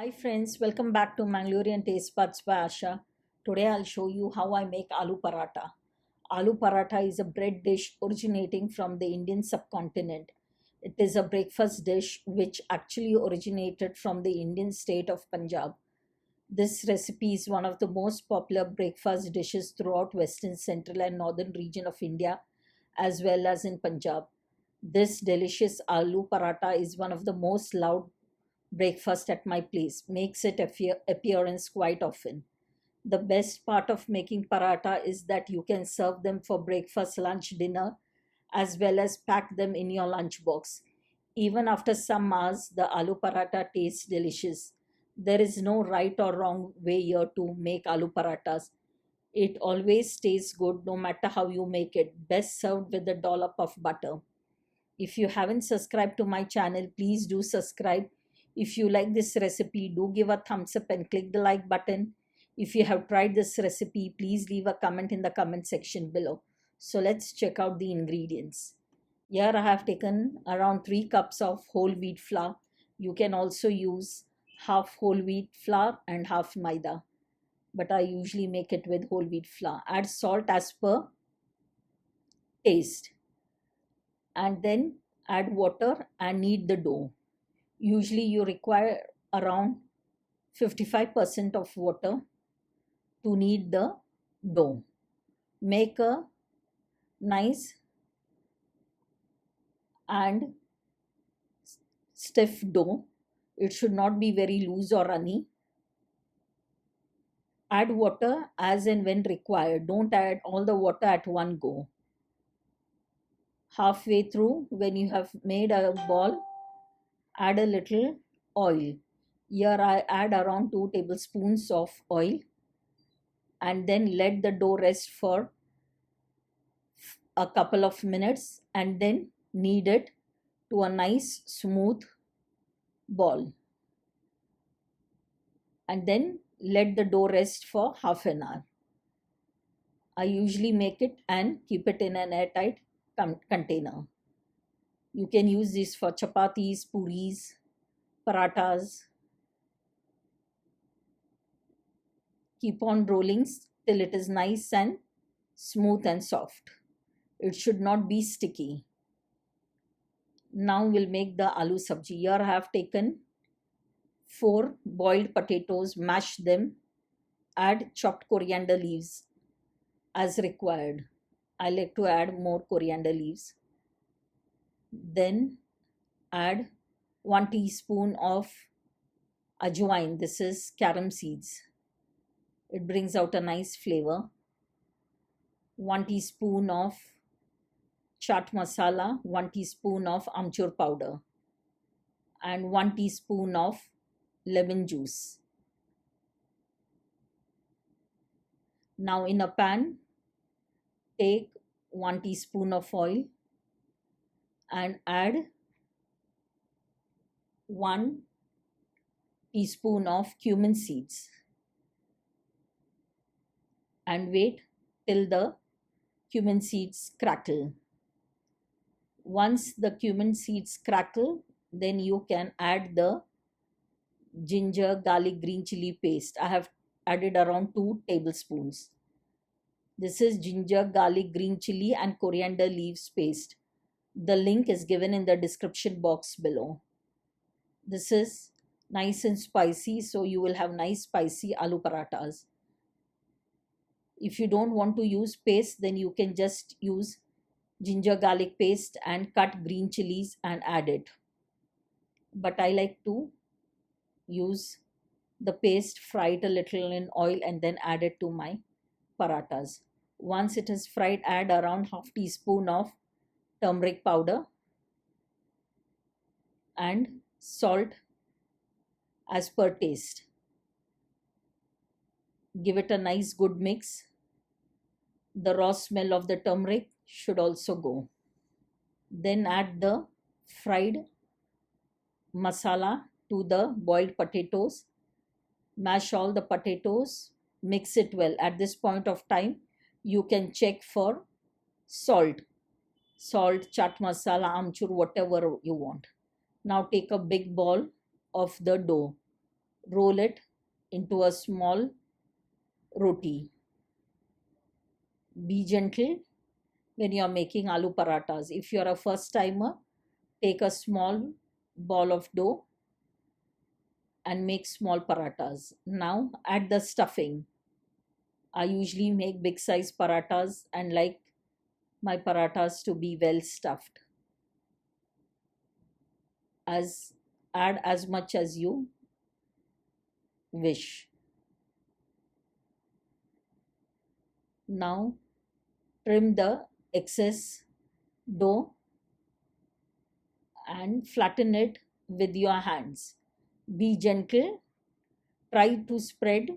Hi friends, welcome back to Mangalorean Taste Buds by Asha. Today I'll show you how I make aloo paratha. Aloo paratha is a bread dish originating from the Indian subcontinent. It is a breakfast dish which actually originated from the Indian state of Punjab. This recipe is one of the most popular breakfast dishes throughout western, central and northern region of India as well as in Punjab. This delicious aloo paratha is one of the most loved breakfast at my place, makes it appearance quite often. The best part of making paratha is that you can serve them for breakfast, lunch, dinner, as well as pack them in your lunch box. Even after some hours, the aloo paratha tastes delicious. There is no right or wrong way here to make aloo parathas. It always tastes good no matter how you make it, best served with a dollop of butter. If you haven't subscribed to my channel, please do subscribe. If you like this recipe, do give a thumbs up and click the like button. If you have tried this recipe, please leave a comment in the comment section below. So let's check out the ingredients. Here I have taken around 3 cups of whole wheat flour. You can also use half whole wheat flour and half maida, but I usually make it with whole wheat flour. Add salt as per taste, and then add water and knead the dough. Usually you require around 55% of water to knead the dough. Make a nice and stiff dough. It should not be very loose or runny. Add water as and when required. Don't add all the water at one go. Halfway through, when you have made a ball, add a little oil. Here I add around 2 tablespoons of oil, and then let the dough rest for a couple of minutes and then knead it to a nice smooth ball, and then let the dough rest for half an hour. I usually make it and keep it in an airtight container. You can use this for chapatis, puris, parathas. Keep on rolling till it is nice and smooth and soft. It should not be sticky. Now we'll make the aloo sabji. Here I have taken 4 boiled potatoes, mash them, add chopped coriander leaves as required. I like to add more coriander leaves. Then add 1 teaspoon of ajwain. This is carom seeds. It brings out a nice flavor. 1 teaspoon of chaat masala, 1 teaspoon of amchur powder, and 1 teaspoon of lemon juice. Now in a pan, take 1 teaspoon of oil and add 1 teaspoon of cumin seeds and wait till the cumin seeds crackle. Once the cumin seeds crackle, then you can add the ginger, garlic, green chili paste. I have added around 2 tablespoons. This is ginger, garlic, green chili and coriander leaves paste. The link is given in the description box below. This is nice and spicy, so you will have nice spicy aloo parathas. If you don't want to use paste, then you can just use ginger garlic paste and cut green chilies and add it. But I like to use the paste, fry it a little in oil and then add it to my parathas. Once it is fried, add around half teaspoon of turmeric powder and salt as per taste. Give it a nice good mix. The raw smell of the turmeric should also go. Then add the fried masala to the boiled potatoes. Mash all the potatoes, mix it well. At this point of time, you can check for salt, chaat masala, amchur, whatever you want. Now take a big ball of the dough. roll it into a small roti. Be gentle when you are making aloo parathas. If you are a first timer, take a small ball of dough and make small parathas. Now add the stuffing. I usually make big size parathas and like my parathas to be well stuffed. As add as much as you wish. Now trim the excess dough and flatten it with your hands. Be gentle. Try to spread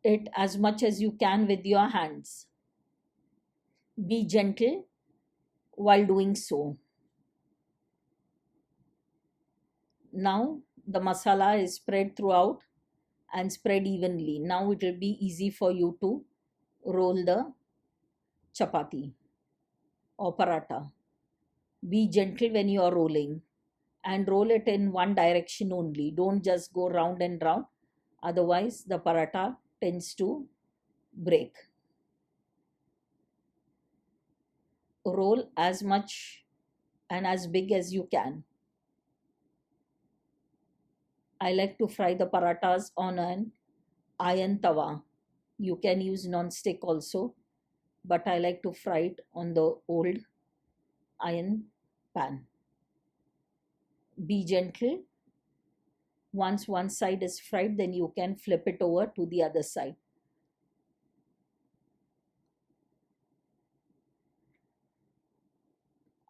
it as much as you can with your hands. Be gentle while doing so. Now the masala is spread throughout and spread evenly. Now it will be easy for you to roll the chapati or paratha. Be gentle when you are rolling and roll it in one direction only. Don't just go round and round, otherwise the paratha tends to break. Roll as much and as big as you can. I like to fry the parathas on an iron tawa. You can use non-stick also, but I like to fry it on the old iron pan. Be gentle. Once one side is fried, then you can flip it over to the other side.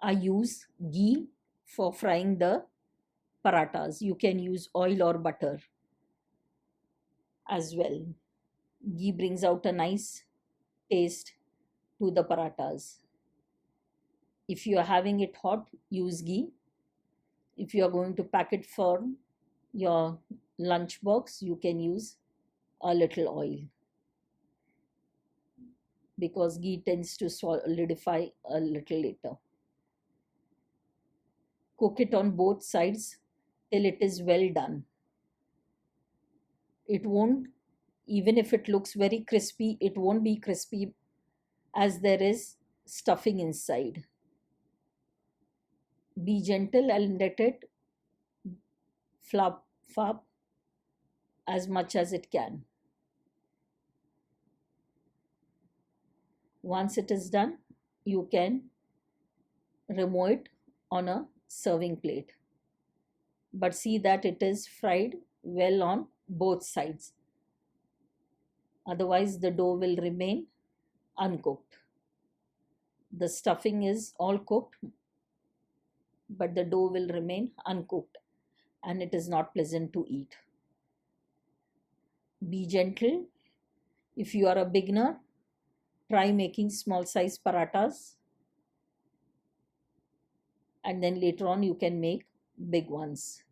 I use ghee for frying the parathas. You can use oil or butter as well. Ghee brings out a nice taste to the parathas. If you are having it hot, use ghee. If you are going to pack it for your lunch box, you can use a little oil, because ghee tends to solidify a little later. Cook it on both sides till it is well done. It won't, even if it looks very crispy, it won't be crispy as there is stuffing inside. Be gentle and let it flop as much as it can. Once it is done, you can remove it on a serving plate. But see that it is fried well on both sides. Otherwise, the dough will remain uncooked. The stuffing is all cooked, but the dough will remain uncooked and it is not pleasant to eat. Be gentle. If you are a beginner, try making small size parathas, and then later on you can make big ones.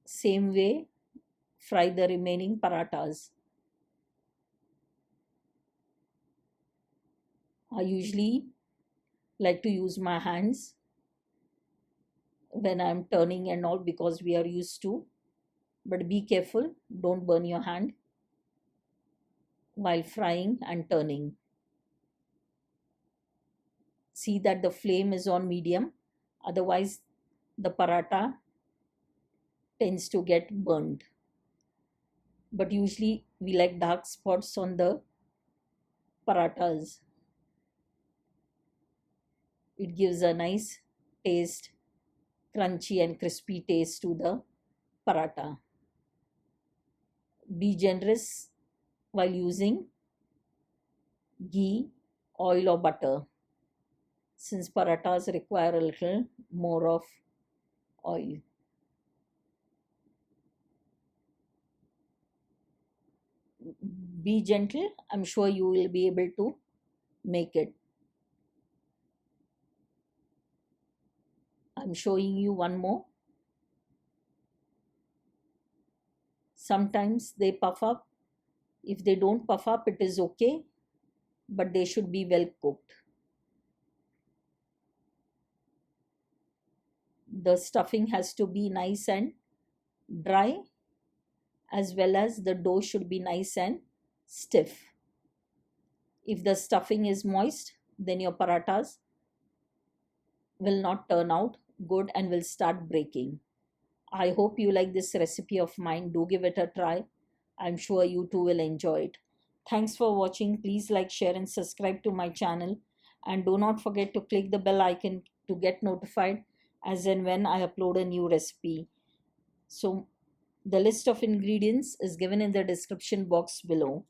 Same way, fry the remaining parathas. I usually like to use my hands when I'm turning and all, because we are used to. But be careful, don't burn your hand while frying and turning. See that the flame is on medium, otherwise the paratha tends to get burned. But usually we like dark spots on the parathas. It gives a nice taste, crunchy and crispy taste to the paratha. Be generous while using ghee, oil or butter, since parathas require a little more of oil. Be gentle. I'm sure you will be able to make it. I'm showing you one more. Sometimes they puff up. If they don't puff up, it is okay, but they should be well cooked. The stuffing has to be nice and dry, as well as the dough should be nice and stiff. If the stuffing is moist, then your parathas will not turn out good and will start breaking. I hope you like this recipe of mine. Do give it a try. I'm sure you too will enjoy it. Thanks for watching. Please like, share, and subscribe to my channel. And do not forget to click the bell icon to get notified as and when I upload a new recipe. So, the list of ingredients is given in the description box below.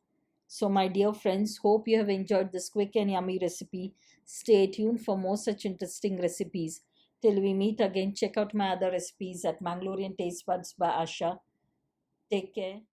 So, my dear friends, hope you have enjoyed this quick and yummy recipe. Stay tuned for more such interesting recipes. Till we meet again, check out my other recipes at Mangalorean Taste Buds by Asha. Take care.